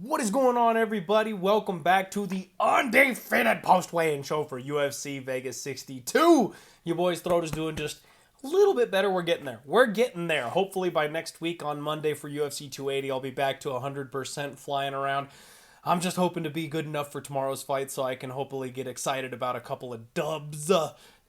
What is going on, everybody? Welcome back to the undefeated post-weigh-in show for UFC Vegas 62. Your boy's throat is doing just a little bit better. We're getting there. We're getting there. Hopefully by next week on Monday for UFC 280, I'll be back to 100% flying around. I'm just hoping to be good enough for tomorrow's fight so I can hopefully get excited about a couple of dubs.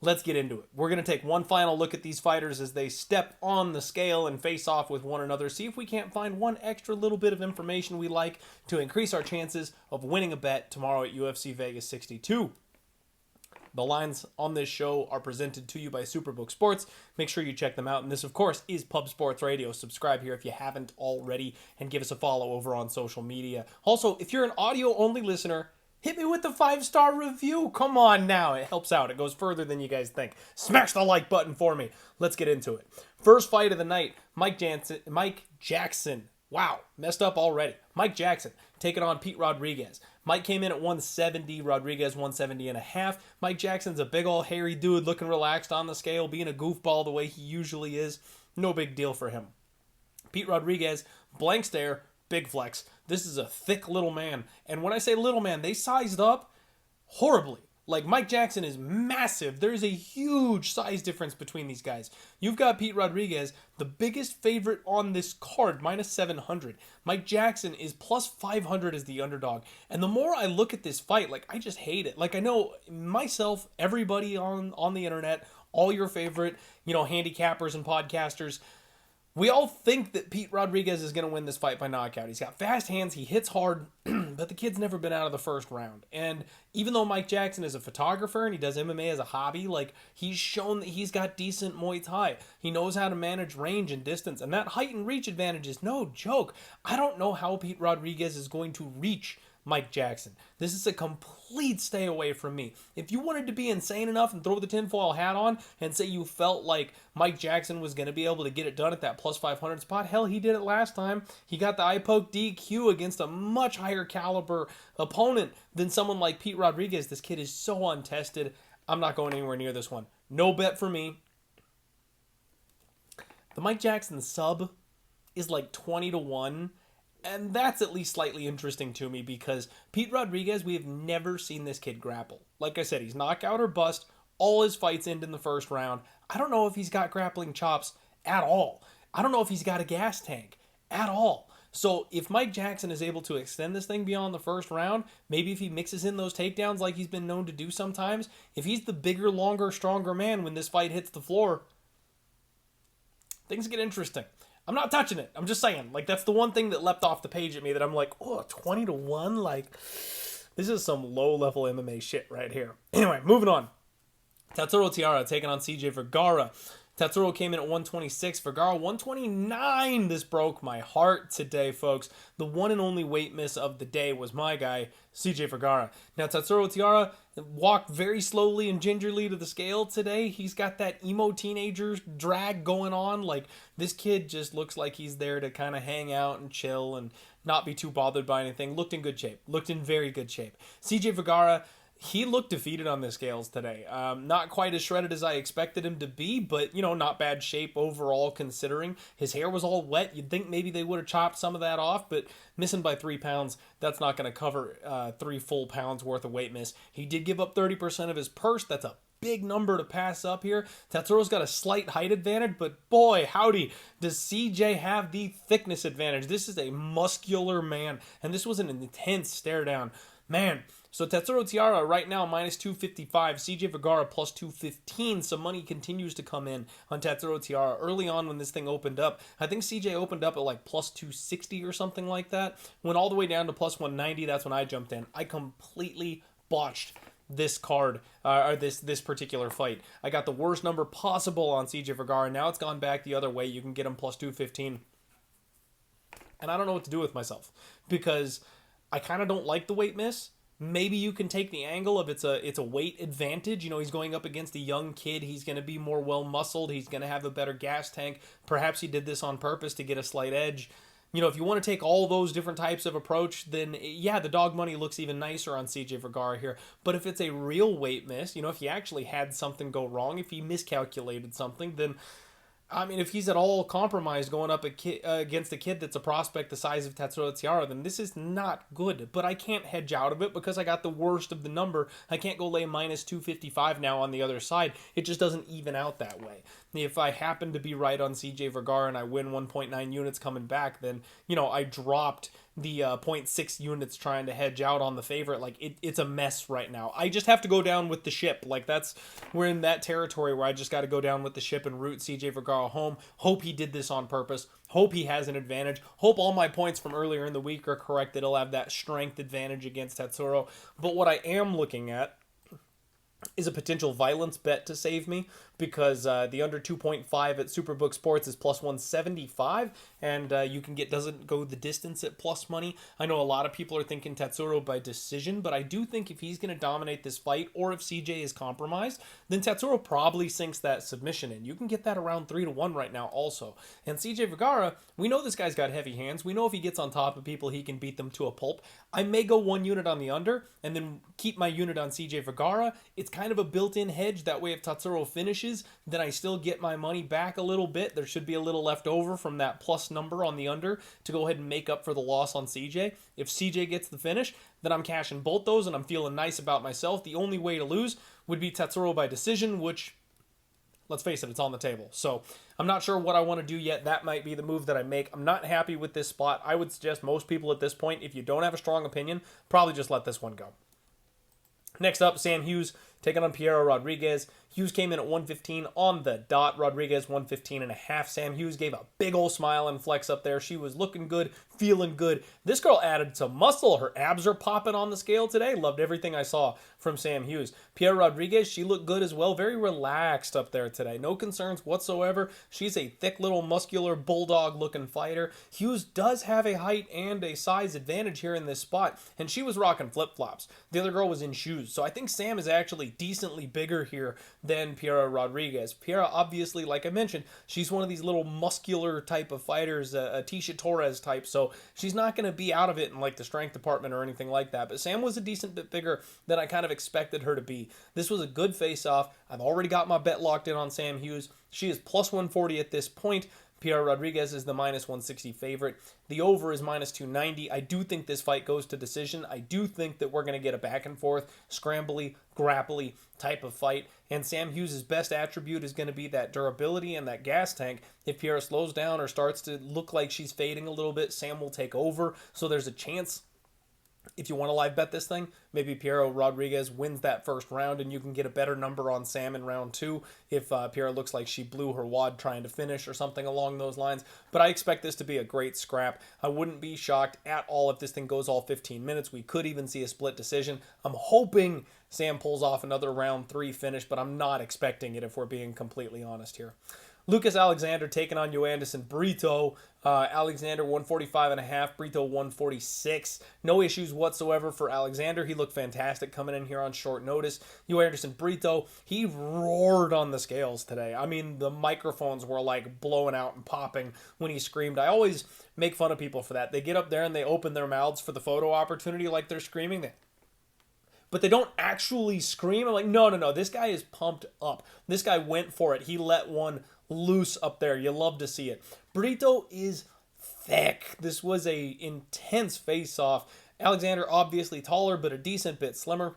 Let's get into it. We're going to take one final look at these fighters as they step on the scale and face off with one another. See if we can't find one extra little bit of information we like to increase our chances of winning a bet tomorrow at UFC Vegas 62. The lines on this show are presented to you by Superbook Sports. Make sure you check them out. And this, of course, is Pub Sports Radio. Subscribe here if you haven't already and give us a follow over on social media. Also, if you're an audio-only listener, hit me with the 5-star review. Come on now. It helps out. It goes further than you guys think. Smash the like button for me. Let's get into it. First fight of the night, Mike Jackson. Wow, messed up already. Mike Jackson taking on Pete Rodriguez. Mike came in at 170, Rodriguez 170 and a half. Mike Jackson's a big old hairy dude looking relaxed on the scale, being a goofball the way he usually is. No big deal for him. Pete Rodriguez, blank stare, big flex. This is a thick little man. And when I say little man, they sized up horribly. Like, Mike Jackson is massive. There's a huge size difference between these guys. You've got Pete Rodriguez, the biggest favorite on this card, minus 700. Mike Jackson is plus 500 as the underdog. And the more I look at this fight, like, I just hate it. Like, I know myself, everybody on the internet, all your favorite, handicappers and podcasters, we all think that Pete Rodriguez is going to win this fight by knockout. He's got fast hands, he hits hard, but the kid's never been out of the first round. And even though Mike Jackson is a photographer and he does MMA as a hobby, like, he's shown that he's got decent Muay Thai. He knows how to manage range and distance, and that height and reach advantage is no joke. I don't know how Pete Rodriguez is going to reach Mike Jackson. This is a complete stay away from me. If you wanted to be insane enough and throw the tinfoil hat on and say you felt like Mike Jackson was going to be able to get it done at that plus 500 spot, hell, he did it last time. He got the eye poke DQ against a much higher caliber opponent than someone like Pete Rodriguez. This kid is so untested. I'm not going anywhere near this one. No bet for me. The Mike Jackson sub is like 20-1. And that's at least slightly interesting to me because Pete Rodriguez, we have never seen this kid grapple. Like I said, he's knockout or bust. All his fights end in the first round. I don't know if he's got grappling chops at all. I don't know if he's got a gas tank at all. So if Mike Jackson is able to extend this thing beyond the first round, maybe if he mixes in those takedowns like he's been known to do sometimes, if he's the bigger, longer, stronger man when this fight hits the floor, things get interesting. I'm not touching it. I'm just saying. Like, that's the one thing that leapt off the page at me that I'm like, oh, 20-1? Like, this is some low-level MMA shit right here. Anyway, moving on. Tatsuro Tiara taking on CJ Vergara. Tatsuro came in at 126. Vergara 129. This broke my heart today, folks. The one and only weight miss of the day was my guy, CJ Vergara. Now, Tatsuro Tiara walked very slowly and gingerly to the scale today. He's got that emo teenager drag going on. Like, this kid just looks like he's there to kind of hang out and chill and not be too bothered by anything. Looked in good shape. Looked in very good shape. CJ Vergara, he looked defeated on the scales today. Not quite as shredded as I expected him to be, but, not bad shape overall considering. His hair was all wet. You'd think maybe they would have chopped some of that off, but missing by 3 pounds, that's not going to cover 3 full pounds worth of weight miss. He did give up 30% of his purse. That's a big number to pass up here. Tatsuro's got a slight height advantage, but boy, howdy, does CJ have the thickness advantage. This is a muscular man, and this was an intense stare down. Man, so Tatsuro Tiara right now minus 255, CJ Vergara plus 215. Some money continues to come in on Tatsuro Tiara. Early on when this thing opened up, I think CJ opened up at like plus 260 or something like that. Went all the way down to plus 190. That's when I jumped in. I completely botched this card, or this particular fight. I got the worst number possible on CJ Vergara. Now it's gone back the other way. You can get him plus 215. And I don't know what to do with myself because I kind of don't like the weight miss. Maybe you can take the angle of it's a weight advantage. He's going up against a young kid. He's going to be more well-muscled. He's going to have a better gas tank. Perhaps he did this on purpose to get a slight edge. If you want to take all those different types of approach, then yeah, the dog money looks even nicer on CJ Vergara here. But if it's a real weight miss, if he actually had something go wrong, if he miscalculated something, then I mean, if he's at all compromised going up against a kid that's a prospect the size of Tatsuro, then this is not good. But I can't hedge out of it because I got the worst of the number. I can't go lay minus 255 now on the other side. It just doesn't even out that way. If I happen to be right on CJ Vergara and I win 1.9 units coming back, then, I dropped the 0.6 units trying to hedge out on the favorite. Like, it's a mess right now. I just have to go down with the ship. Like, we're in that territory where I just got to go down with the ship and root CJ Vergara home. Hope he did this on purpose. Hope he has an advantage. Hope all my points from earlier in the week are correct, that he'll have that strength advantage against Tatsuro. But what I am looking at is a potential violence bet to save me, because the under 2.5 at Superbook Sports is plus 175, and you can get doesn't go the distance at plus money. I know a lot of people are thinking Tatsuro by decision, but I do think if he's going to dominate this fight, or if CJ is compromised, then Tatsuro probably sinks that submission in. You can get that around 3-1 right now also. And CJ Vergara, we know this guy's got heavy hands. We know if he gets on top of people, he can beat them to a pulp. I may go 1 unit on the under, and then keep my unit on CJ Vergara. It's kind of a built-in hedge. That way if Tatsuro finishes, then I still get my money back a little bit. There should be a little left over from that plus number on the under to go ahead and make up for the loss on CJ. If CJ gets the finish, then I'm cashing both those and I'm feeling nice about myself. The only way to lose would be Tatsuro by decision, which, let's face it, it's on the table. So I'm not sure what I want to do yet. That might be the move that I make. I'm not happy with this spot. I would suggest most people at this point, if you don't have a strong opinion, probably just let this one go. Next up, Sam Hughes taking on Piero Rodriguez. Hughes came in at 115 on the dot. Rodriguez 115.5. Sam Hughes gave a big old smile and flex up there. She was looking good, feeling good. This girl added some muscle. Her abs are popping on the scale today. Loved everything I saw from Sam Hughes. Piero Rodriguez, she looked good as well. Very relaxed up there today. No concerns whatsoever. She's a thick little muscular bulldog looking fighter. Hughes does have a height and a size advantage here in this spot, and she was rocking flip-flops. The other girl was in shoes. So I think Sam is actually decently bigger here than Piera Rodriguez. Piera, obviously, like I mentioned, she's one of these little muscular type of fighters, a Tisha Torres type, so she's not going to be out of it in like the strength department or anything like that. But Sam was a decent bit bigger than I kind of expected her to be. This was a good face-off. I've already got my bet locked in on Sam Hughes. She is plus 140 at this point. Piera Rodriguez is the minus 160 favorite. The over is minus 290. I do think this fight goes to decision. I do think that we're going to get a back and forth, scrambly, grapply type of fight. And Sam Hughes' best attribute is going to be that durability and that gas tank. If Piera slows down or starts to look like she's fading a little bit, Sam will take over. So there's a chance, if you want to live bet this thing, maybe Piero Rodriguez wins that first round and you can get a better number on Sam in round 2 if Piera looks like she blew her wad trying to finish or something along those lines. But I expect this to be a great scrap. I wouldn't be shocked at all if this thing goes all 15 minutes. We could even see a split decision. I'm hoping Sam pulls off another round 3 finish, but I'm not expecting it if we're being completely honest here. Lucas Alexander taking on Joanderson Brito. Alexander 145.5, Brito 146. No issues whatsoever for Alexander. He looked fantastic coming in here on short notice. Joanderson Brito, he roared on the scales today. I mean, the microphones were like blowing out and popping when he screamed. I always make fun of people for that. They get up there and they open their mouths for the photo opportunity like they're screaming. But they don't actually scream. I'm like, no. This guy is pumped up. This guy went for it. He let one loose up there. You love to see it. Brito is thick. This was a intense face-off. Alexander obviously taller, but a decent bit slimmer.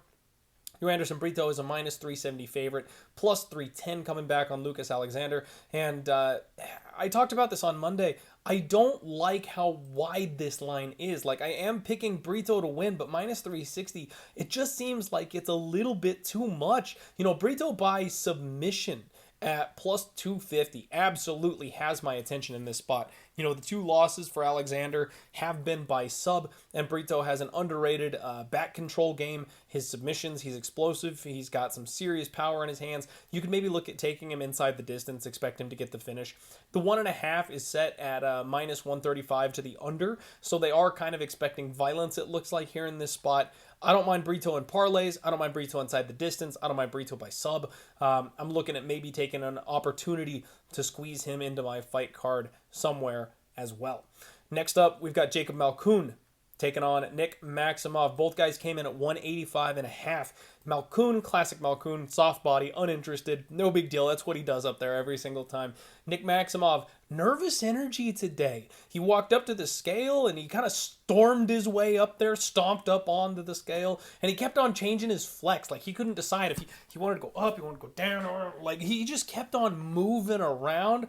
Joanderson Brito is a minus 370 favorite, plus 310 coming back on Lucas Alexander. And I talked about this on Monday. I don't like how wide this line is. Like, I am picking Brito to win, but minus 360, it just seems like it's a little bit too much. Brito by submission at plus 250 absolutely has my attention in this spot. The 2 losses for Alexander have been by sub, and Brito has an underrated back control game. His submissions, he's explosive. He's got some serious power in his hands. You could maybe look at taking him inside the distance, expect him to get the finish. The 1.5 is set at minus 135 to the under, so they are kind of expecting violence, it looks like, here in this spot. I don't mind Brito in parlays. I don't mind Brito inside the distance. I don't mind Brito by sub. I'm looking at maybe taking an opportunity to squeeze him into my fight card somewhere as well. Next up, we've got Jacob Malkoun taking on Nick Maximoff. Both guys came in at 185.5. Malkoun, classic Malkoun, soft body, uninterested, no big deal. That's what he does up there every single time. Nick Maximoff, nervous energy today. He walked up to the scale and he kind of stormed his way up there, stomped up onto the scale, and he kept on changing his flex. Like, he couldn't decide if he wanted to go up, he wanted to go down, or like, he just kept on moving around.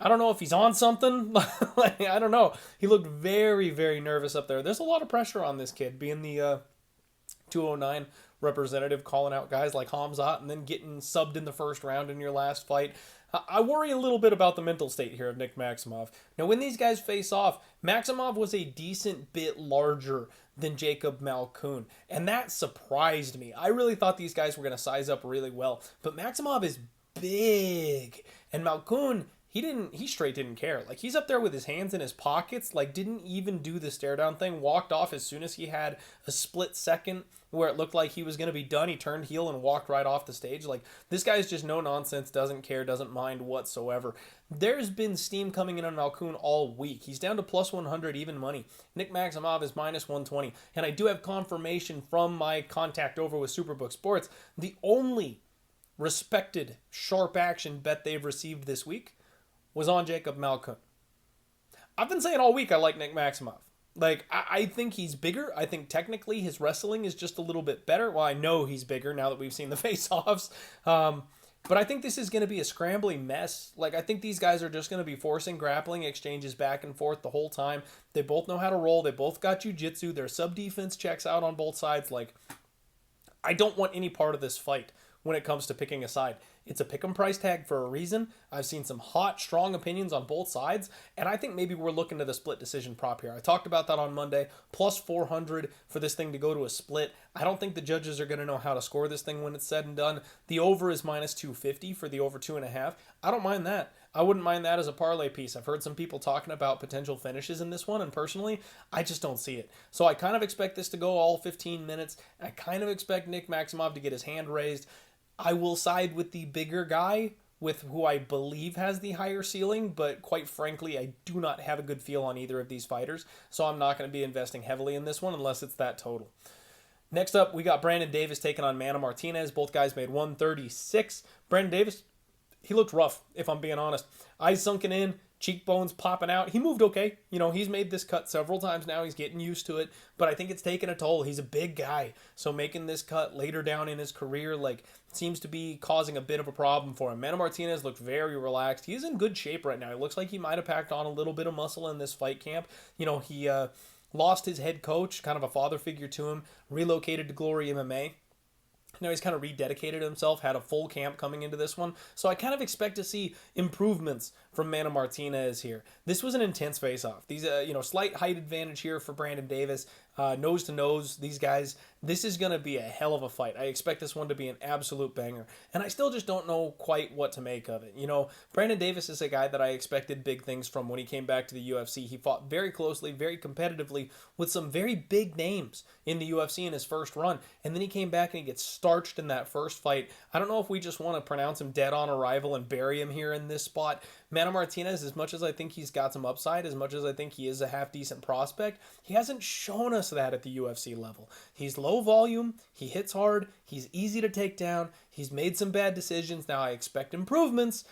I don't know if he's on something. Like, I don't know. He looked very, very nervous up there. There's a lot of pressure on this kid, being the 209 representative, calling out guys like Hamzat and then getting subbed in the first round in your last fight. I worry a little bit about the mental state here of Nick Maximoff. Now, when these guys face off, Maximoff was a decent bit larger than Jacob Malkoun, and that surprised me. I really thought these guys were going to size up really well, but Maximoff is big, and Malkoun, he straight didn't care. Like, he's up there with his hands in his pockets, like, didn't even do the stare down thing, walked off as soon as he had a split second where it looked like he was going to be done. He turned heel and walked right off the stage. Like, this guy's just no nonsense, doesn't care, doesn't mind whatsoever. There's been steam coming in on Malkoun all week. He's down to plus 100 even money. Nick Maximoff is minus 120. And I do have confirmation from my contact over with Superbook Sports. The only respected sharp action bet they've received this week was on Jacob Malkoun. I've been saying all week I like Nick Maximoff. Like, I think he's bigger. I think technically his wrestling is just a little bit better. Well, I know he's bigger now that we've seen the face-offs. But I think this is going to be a scrambling mess. Like, I think these guys are just going to be forcing grappling exchanges back and forth the whole time. They both know how to roll. They both got jiu-jitsu. Their sub-defense checks out on both sides. Like, I don't want any part of this fight when it comes to picking a side. It's a pick'em price tag for a reason. I've seen some hot, strong opinions on both sides, and I think maybe we're looking at a split decision prop here. I talked about that on Monday, plus 400 for this thing to go to a split. I don't think the judges are going to know how to score this thing when it's said and done. The over is minus 250 for the over 2.5. I don't mind that. I wouldn't mind that as a parlay piece. I've heard some people talking about potential finishes in this one, and personally, I just don't see it. So I kind of expect this to go all 15 minutes. I kind of expect Nick Maximoff to get his hand raised. I will side with the bigger guy, with who I believe has the higher ceiling, but quite frankly, I do not have a good feel on either of these fighters, so I'm not going to be investing heavily in this one unless it's that total. Next up, we got Brandon Davis taking on Mana Martinez. Both guys made 136. Brandon Davis, he looked rough, if I'm being honest. Eyes sunken in, cheekbones popping out. He moved okay. You know, he's made this cut several times now. He's getting used to it, but I think it's taken a toll. He's a big guy, so making this cut later down in his career, like, seems to be causing a bit of a problem for him. Mana Martinez looked very relaxed. He's in good shape right now. It looks like he might have packed on a little bit of muscle in this fight camp. You know, he lost his head coach, kind of a father figure to him, relocated to Glory MMA. Now he's kind of rededicated himself, had a full camp coming into this one. So I kind of expect to see improvements from Mana Martinez here. This was an intense face-off. These, slight height advantage here for Brandon Davis. Nose to nose, these guys, this is going to be a hell of a fight. I expect this one to be an absolute banger. And I still just don't know quite what to make of it. You know, Brandon Davis is a guy that I expected big things from when he came back to the UFC. He fought very closely, very competitively with some very big names in the UFC in his first run. And then he came back and he gets starched in that first fight. I don't know if we just want to pronounce him dead on arrival and bury him here in this spot. Mana Martinez, as much as I think he's got some upside, as much as I think he is a half-decent prospect, he hasn't shown us that at the UFC level. He's low volume, he hits hard, he's easy to take down, he's made some bad decisions. Now I expect improvements,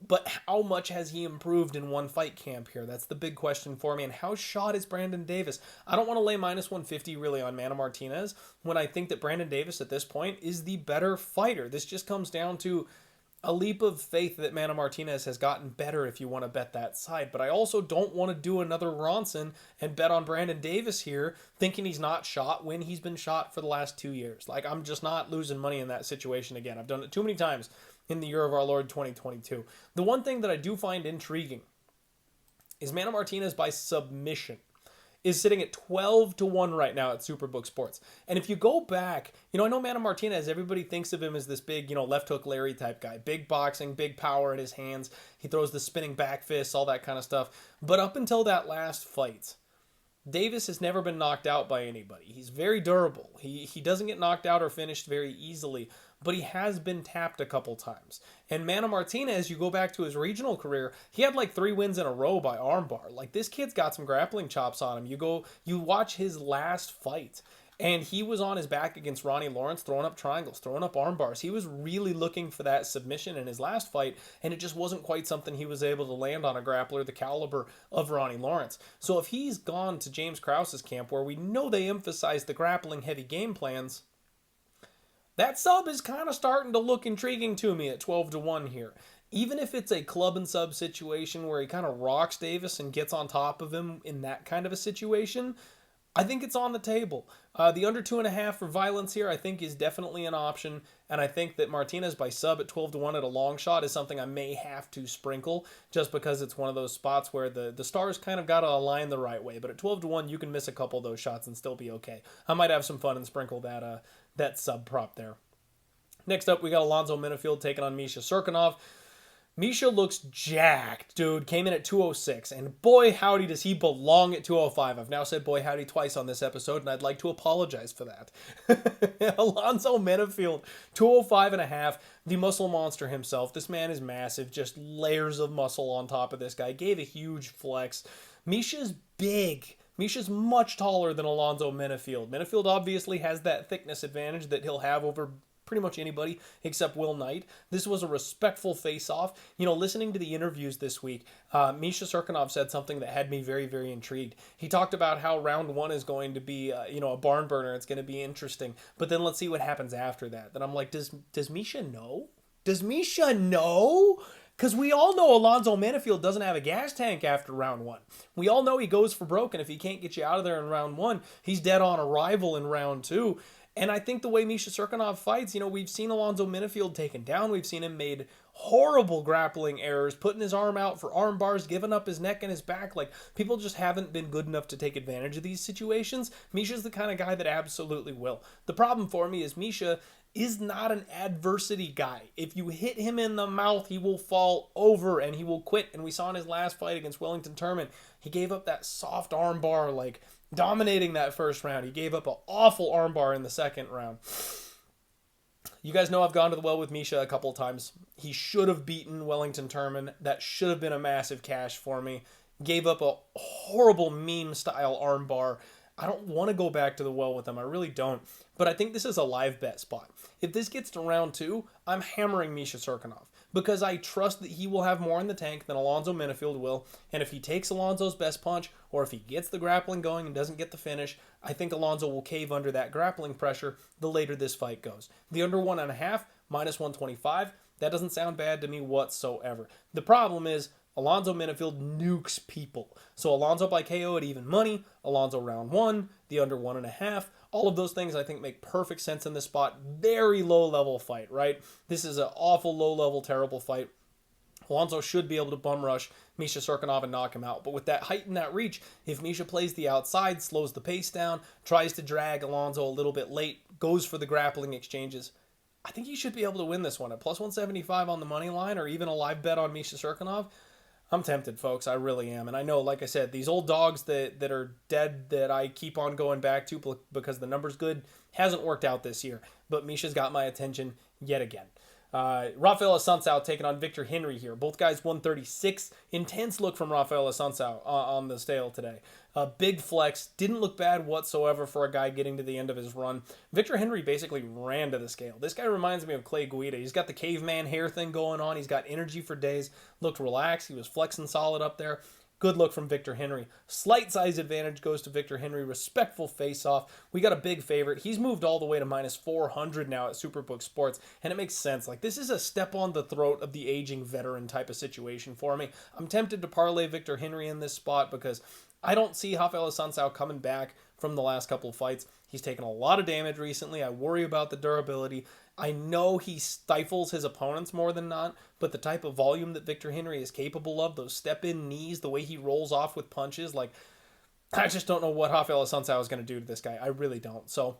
but how much has he improved in one fight camp here? That's the big question for me. And how shot is Brandon Davis? I don't want to lay minus 150 really on Mana Martinez when I think that Brandon Davis at this point is the better fighter. This just comes down to a leap of faith that Mana Martinez has gotten better if you want to bet that side. But I also don't want to do another Ronson and bet on Brandon Davis here thinking he's not shot when he's been shot for the last 2 years. Like, I'm just not losing money in that situation again. I've done it too many times in the year of our Lord 2022. The one thing that I do find intriguing is Mana Martinez by submission is sitting at 12-1 right now at Superbook Sports. And if you go back, I know Mana Martinez, everybody thinks of him as this big, left hook Larry type guy. Big boxing, big power in his hands. He throws the spinning back fists, all that kind of stuff. But up until that last fight, Davis has never been knocked out by anybody. He's very durable. He doesn't get knocked out or finished very easily. but he has been tapped a couple times. And Mana Martinez, you go back to his regional career, he had like 3 wins in a row by armbar. Like, this kid's got some grappling chops on him. You watch his last fight, and he was on his back against Ronnie Lawrence, throwing up triangles, throwing up arm bars. He was really looking for that submission in his last fight, and it just wasn't quite something he was able to land on a grappler the caliber of Ronnie Lawrence. So if he's gone to James Krause's camp, where we know they emphasize the grappling-heavy game plans, that sub is kind of starting to look intriguing to me at 12-1 here. Even if it's a club and sub situation where he kind of rocks Davis and gets on top of him in that kind of a situation, I think it's on the table. The under 2.5 for violence here, I think, is definitely an option. And I think that Martinez by sub at 12-1 at a long shot is something I may have to sprinkle, just because it's one of those spots where the stars kind of got to align the right way. But at 12-1, you can miss a couple of those shots and still be okay. I might have some fun and sprinkle that sub prop there. Next up, we got Alonzo Menifield taking on Misha Cirkunov. Misha looks jacked, dude. Came in at 206, and boy howdy does he belong at 205. I've now said boy howdy twice on this episode, and I'd like to apologize for that. Alonzo Menifield, 205.5, the muscle monster himself. This man is massive, just layers of muscle on top of this guy. Gave a huge flex. Misha's big. Misha's much taller than Alonzo Menifield. Menifield obviously has that thickness advantage that he'll have over pretty much anybody except Will Knight. This was a respectful face-off. You know, listening to the interviews this week, Misha Cirkunov said something that had me very, very intrigued. He talked about how round 1 is going to be, a barn burner. It's going to be interesting. But then let's see what happens after that. Then I'm like, does Misha know? Does Misha know? Because we all know Alonzo Menifield doesn't have a gas tank after round 1. We all know he goes for broke, and if he can't get you out of there in round 1, he's dead on arrival in round 2. And I think the way Misha Cirkunov fights, we've seen Alonzo Menifield taken down. We've seen him made horrible grappling errors, putting his arm out for arm bars, giving up his neck and his back. Like, people just haven't been good enough to take advantage of these situations. Misha's the kind of guy that absolutely will. The problem for me is Misha is not an adversity guy. If you hit him in the mouth, he will fall over and he will quit. And we saw in his last fight against Wellington Turman, he gave up that soft arm bar, like, dominating that first round. He gave up an awful armbar in the second round. You guys know I've gone to the well with Misha a couple of times. He should have beaten Wellington Turman. That should have been a massive cash for me. Gave up a horrible meme-style armbar. I don't want to go back to the well with him. I really don't. But I think this is a live bet spot. If this gets to round 2, I'm hammering Misha Cirkunov, because I trust that he will have more in the tank than Alonzo Menifield will. And if he takes Alonzo's best punch, or if he gets the grappling going and doesn't get the finish, I think Alonzo will cave under that grappling pressure the later this fight goes. The under 1.5, minus 125, that doesn't sound bad to me whatsoever. The problem is, Alonzo Menifield nukes people. So Alonzo by KO at even money, Alonzo round 1, the under 1.5, all of those things I think make perfect sense in this spot. Very low-level fight, right? This is an awful low-level, terrible fight. Alonzo should be able to bum rush Misha Cirkunov and knock him out. But with that height and that reach, if Misha plays the outside, slows the pace down, tries to drag Alonzo a little bit late, goes for the grappling exchanges, I think he should be able to win this one. At plus 175 on the money line, or even a live bet on Misha Cirkunov, I'm tempted, folks. I really am. And I know, like I said, these old dogs that are dead that I keep on going back to because the number's good hasn't worked out this year. But Misha's got my attention yet again. Raphael Assunção taking on Victor Henry here. Both guys 136. Intense look from Raphael Assunção on the scale today. Big flex. Didn't look bad whatsoever for a guy getting to the end of his run. Victor Henry basically ran to the scale. This guy reminds me of Clay Guida. He's got the caveman hair thing going on. He's got energy for days. Looked relaxed. He was flexing solid up there. Good look from Victor Henry. Slight size advantage goes to Victor Henry. Respectful face-off. We got a big favorite. He's moved all the way to minus 400 now at Superbook Sports, and it makes sense. Like, this is a step on the throat of the aging veteran type of situation for me. I'm tempted to parlay Victor Henry in this spot because I don't see Raphael Assunção coming back from the last couple of fights. He's taken a lot of damage recently. I worry about the durability. I know he stifles his opponents more than not, but the type of volume that Victor Henry is capable of, those step-in knees, the way he rolls off with punches, like, I just don't know what Raphael Assunção is going to do to this guy. I really don't. So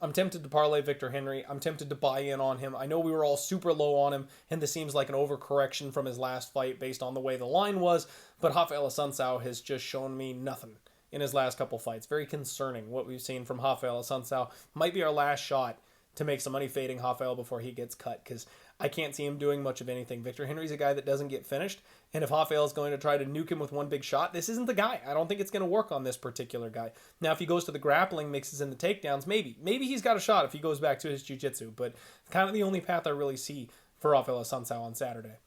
I'm tempted to parlay Victor Henry. I'm tempted to buy in on him. I know we were all super low on him, and this seems like an overcorrection from his last fight based on the way the line was, but Raphael Assunção has just shown me nothing in his last couple fights. Very concerning what we've seen from Raphael Assunção. Might be our last shot to make some money fading Raphael before he gets cut, because I can't see him doing much of anything. Victor Henry's a guy that doesn't get finished, and if Raphael is going to try to nuke him with one big shot, this isn't the guy. I don't think it's going to work on this particular guy. Now, if he goes to the grappling, mixes in the takedowns, maybe he's got a shot if he goes back to his jiu-jitsu, but kind of the only path I really see for Raphael Assunção on Saturday.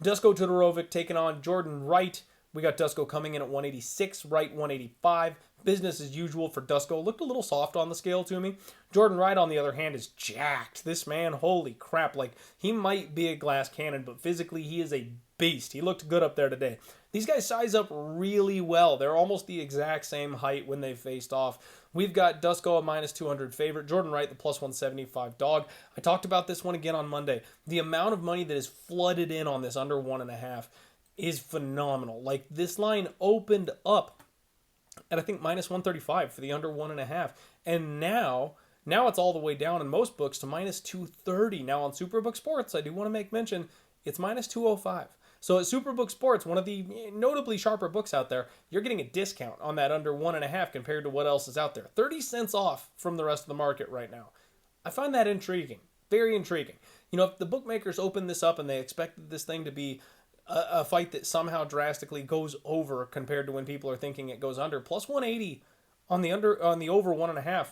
Duško Todorović taking on Jordan Wright. We got Duško coming in at 186, Wright 185. Business as usual for Duško. Looked a little soft on the scale to me. Jordan Wright, on the other hand, is jacked. This man, holy crap. Like, he might be a glass cannon, but physically he is a beast. He looked good up there today. These guys size up really well. They're almost the exact same height when they faced off. We've got Duško a minus 200 favorite. Jordan Wright, the plus 175 dog. I talked about this one again on Monday. The amount of money that is flooded in on this under 1.5 is phenomenal. Like, this line opened up at, I think, minus 135 for the under 1.5. And now it's all the way down in most books to minus 230. Now on Superbook Sports, I do want to make mention, it's minus 205. So at Superbook Sports, one of the notably sharper books out there, you're getting a discount on that under 1.5 compared to what else is out there. 30 cents off from the rest of the market right now. I find that intriguing. Very intriguing. You know, if the bookmakers open this up and they expected this thing to be a fight that somehow drastically goes over compared to when people are thinking it goes under, plus 180 on the over 1.5,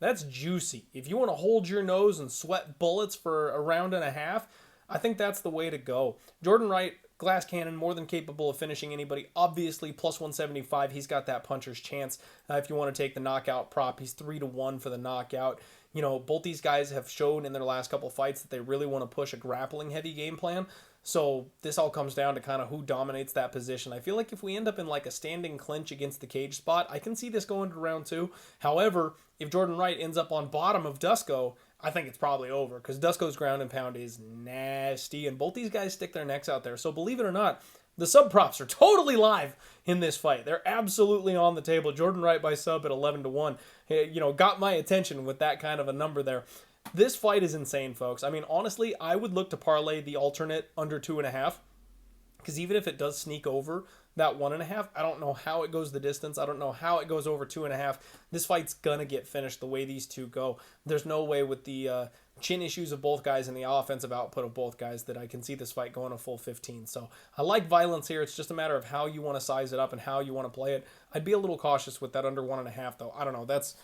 that's juicy. If you want to hold your nose and sweat bullets for a round and a half, I think that's the way to go. Jordan Wright, glass cannon, more than capable of finishing anybody. Obviously, plus 175, he's got that puncher's chance. If you want to take the knockout prop, he's 3-1 for the knockout. You know, both these guys have shown in their last couple fights that they really want to push a grappling-heavy game plan. So this all comes down to kind of who dominates that position. I feel like if we end up in like a standing clinch against the cage spot, I can see this going to round 2. However, if Jordan Wright ends up on bottom of Duško, I think it's probably over, because Duško's ground and pound is nasty, and both these guys stick their necks out there. So believe it or not, the sub props are totally live in this fight. They're absolutely on the table. Jordan Wright by sub at 11-1, you know, got my attention with that kind of a number there. This fight is insane, folks. I mean, honestly, I would look to parlay the alternate under 2.5, because even if it does sneak over that 1.5, I don't know how it goes the distance. I don't know how it goes over 2.5. This fight's gonna get finished the way these two go. There's no way with the chin issues of both guys and the offensive output of both guys that I can see this fight going a full 15. So I like violence here. It's just a matter of how you want to size it up and how you want to play it. I'd be a little cautious with that under 1.5, though. I don't know. That's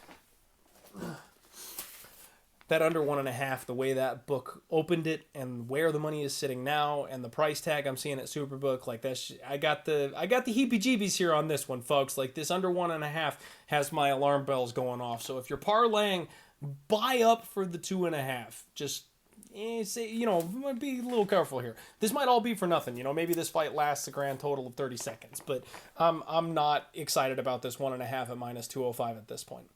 that under 1.5, the way that book opened it and where the money is sitting now and the price tag I'm seeing at Superbook, like that's, I got the heebie-jeebies here on this one, folks. Like, this under 1.5 has my alarm bells going off. So if you're parlaying, buy up for the 2.5. Just say, you know, be a little careful here. This might all be for nothing. You know, maybe this fight lasts a grand total of 30 seconds, but I'm not excited about this 1.5 at minus 205 at this point.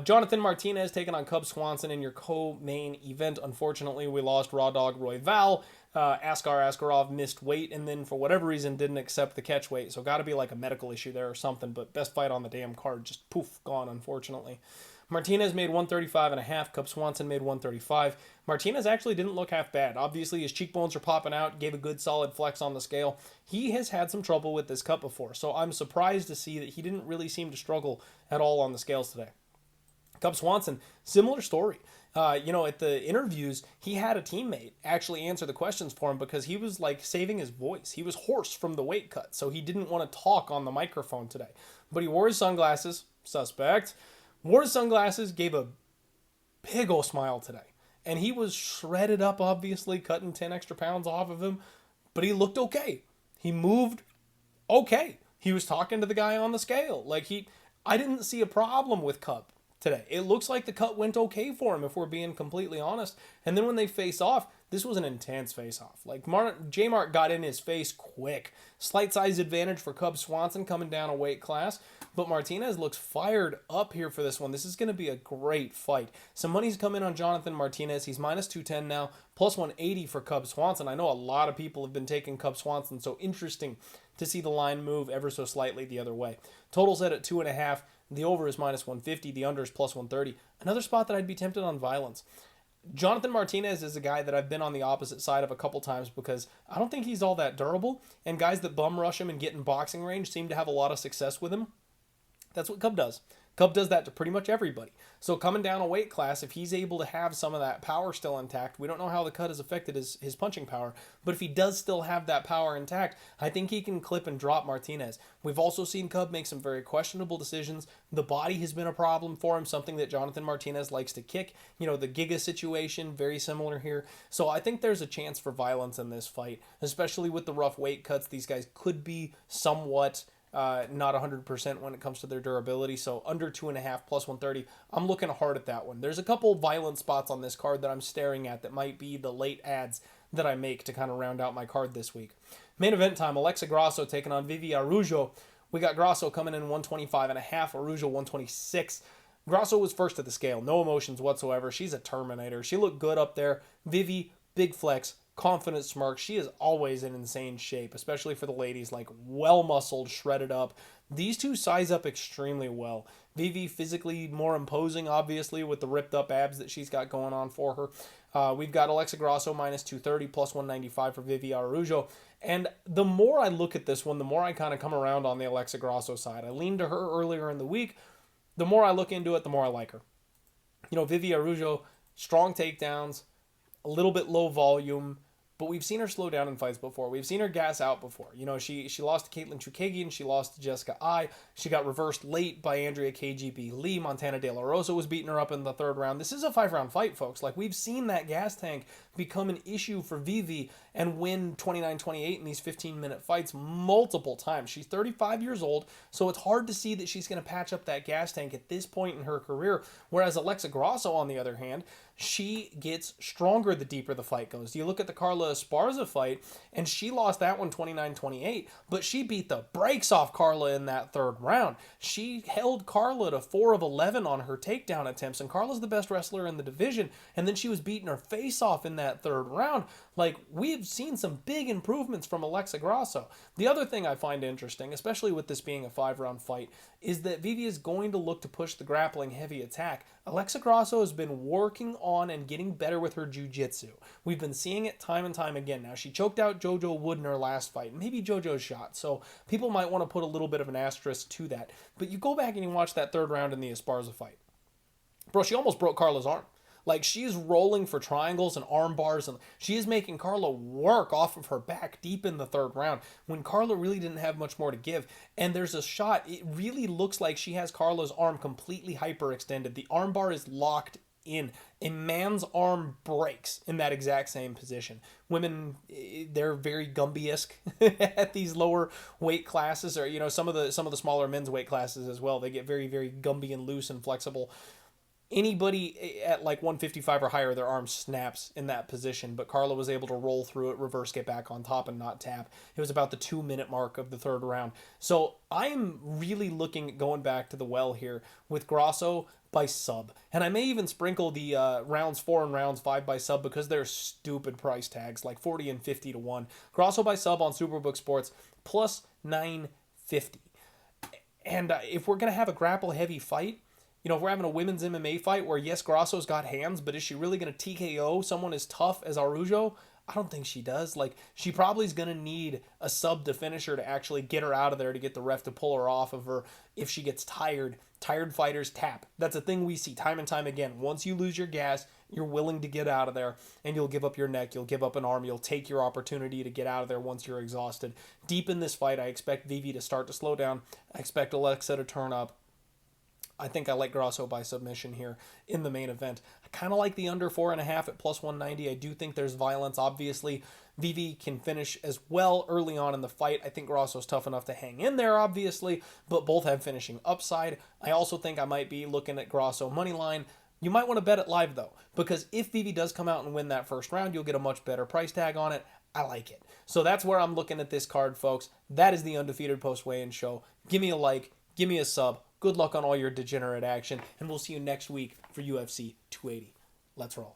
Jonathan Martinez taking on Cub Swanson in your co-main event. Unfortunately, we lost Raw Dog Royval. Askarov missed weight and then for whatever reason didn't accept the catch weight. So got to be like a medical issue there or something. But best fight on the damn card, just poof, gone, unfortunately. Martinez made 135.5. Cub Swanson made 135. Martinez actually didn't look half bad. Obviously, his cheekbones are popping out. Gave a good solid flex on the scale. He has had some trouble with this cut before. So I'm surprised to see that he didn't really seem to struggle at all on the scales today. Cub Swanson, similar story. You know, at the interviews, he had a teammate actually answer the questions for him because he was like saving his voice. He was hoarse from the weight cut, so he didn't want to talk on the microphone today. But he wore his sunglasses, suspect, wore his sunglasses, gave a big ol' smile today. And he was shredded up, obviously, cutting 10 extra pounds off of him, but he looked okay. He moved okay. He was talking to the guy on the scale. Like, I didn't see a problem with Cub today. It looks like the cut went okay for him, if we're being completely honest. And then when they face off, this was an intense face-off. Like, J-Mark got in his face quick. Slight size advantage for Cub Swanson coming down a weight class. But Martinez looks fired up here for this one. This is going to be a great fight. Some money's come in on Jonathan Martinez. He's minus 210 now, plus 180 for Cub Swanson. I know a lot of people have been taking Cub Swanson, so interesting to see the line move ever so slightly the other way. Total set at 2.5. The over is minus 150. The under is plus 130. Another spot that I'd be tempted on violence. Jonathan Martinez is a guy that I've been on the opposite side of a couple times because I don't think he's all that durable. And guys that bum rush him and get in boxing range seem to have a lot of success with him. That's what Cub does. Cub does that to pretty much everybody. So coming down a weight class, if he's able to have some of that power still intact, we don't know how the cut has affected his punching power, but if he does still have that power intact, I think he can clip and drop Martinez. We've also seen Cub make some very questionable decisions. The body has been a problem for him, something that Jonathan Martinez likes to kick. The Giga situation, very similar here. So I think there's a chance for violence in this fight, especially with the rough weight cuts. These guys could be somewhat not 100% when it comes to their durability. So under 2.5 plus 130, I'm looking hard at that one. There's a couple violent spots on this card that I'm staring at that might be the late adds that I make to kind of round out my card this week. Main event time, Alexa Grasso taking on Vivi Araujo. We got Grosso coming in 125.5, Araujo 126. Grasso was first at the scale, no emotions whatsoever. She's a Terminator. She looked good up there. Vivi, big flex, confident smirk. She is always in insane shape, especially for the ladies, like well-muscled, shredded up. These two size up extremely well. Vivi physically more imposing, obviously, with the ripped up abs that she's got going on for her. We've got Alexa Grasso minus 230, plus 195 for Vivi Araujo. And the more I look at this one, the more I kind of come around on the Alexa Grasso side. I leaned to her earlier in the week. The more I look into it, the more I like her. Vivi Araujo, strong takedowns, a little bit low volume, but we've seen her slow down in fights before. We've seen her gas out before. She lost to Caitlin Chukagian. She lost to Jessica Ai. She got reversed late by Andrea KGB Lee. Montana De La Rosa was beating her up in the third round. This is a 5-round fight, folks. We've seen that gas tank become an issue for Vivi and win 29-28 in these 15-minute fights multiple times. She's 35 years old, so it's hard to see that she's going to patch up that gas tank at this point in her career. Whereas Alexa Grasso, on the other hand, she gets stronger the deeper the fight goes. You look at the Carla Esparza fight, and she lost that one 29-28, but she beat the brakes off Carla in that third round. She held Carla to 4 of 11 on her takedown attempts, and Carla's the best wrestler in the division, and then she was beating her face off in that third round. We've seen some big improvements from Alexa Grasso. The other thing I find interesting, especially with this being a 5-round fight, is that Vivi is going to look to push the grappling heavy attack. Alexa Grasso has been working on and getting better with her jiu-jitsu. We've been seeing it time and time again. Now, she choked out JoJo Wood in her last fight. Maybe JoJo's shot, so people might want to put a little bit of an asterisk to that. But you go back and you watch that third round in the Esparza fight. Bro, she almost broke Carla's arm. She's rolling for triangles and arm bars, and she is making Carla work off of her back deep in the third round when Carla really didn't have much more to give. And there's a shot, it really looks like she has Carla's arm completely hyperextended. The arm bar is locked in. A man's arm breaks in that exact same position. Women, they're very Gumby-esque at these lower weight classes, or some of the smaller men's weight classes as well. They get very, very Gumby and loose and flexible. Anybody at 155 or higher, their arm snaps in that position, but Carla was able to roll through it, reverse, get back on top, and not tap. It was about the 2-minute mark of the third round. So I'm really looking at going back to the well here with Grosso by sub. And I may even sprinkle the rounds 4 and rounds 5 by sub because they're stupid price tags, like 40 and 50 to 1. Grosso by sub on Superbook Sports, plus 950. And if we're going to have a grapple-heavy fight, if we're having a women's MMA fight where, yes, Grosso's got hands, but is she really going to TKO someone as tough as Araujo? I don't think she does. She probably is going to need a sub to finish her to actually get her out of there, to get the ref to pull her off of her if she gets tired. Tired fighters tap. That's a thing we see time and time again. Once you lose your gas, you're willing to get out of there, and you'll give up your neck, you'll give up an arm, you'll take your opportunity to get out of there once you're exhausted. Deep in this fight, I expect Vivi to start to slow down. I expect Alexa to turn up. I think I like Grasso by submission here in the main event. I kind of like the under 4.5 at plus 190. I do think there's violence. Obviously, Vivi can finish as well early on in the fight. I think Grosso's tough enough to hang in there, obviously, but both have finishing upside. I also think I might be looking at Grosso money line. You might want to bet it live, though, because if Vivi does come out and win that first round, you'll get a much better price tag on it. I like it. So that's where I'm looking at this card, folks. That is the Undefeated Post Weigh-In Show. Give me a like. Give me a sub. Good luck on all your degenerate action, and we'll see you next week for UFC 280. Let's roll.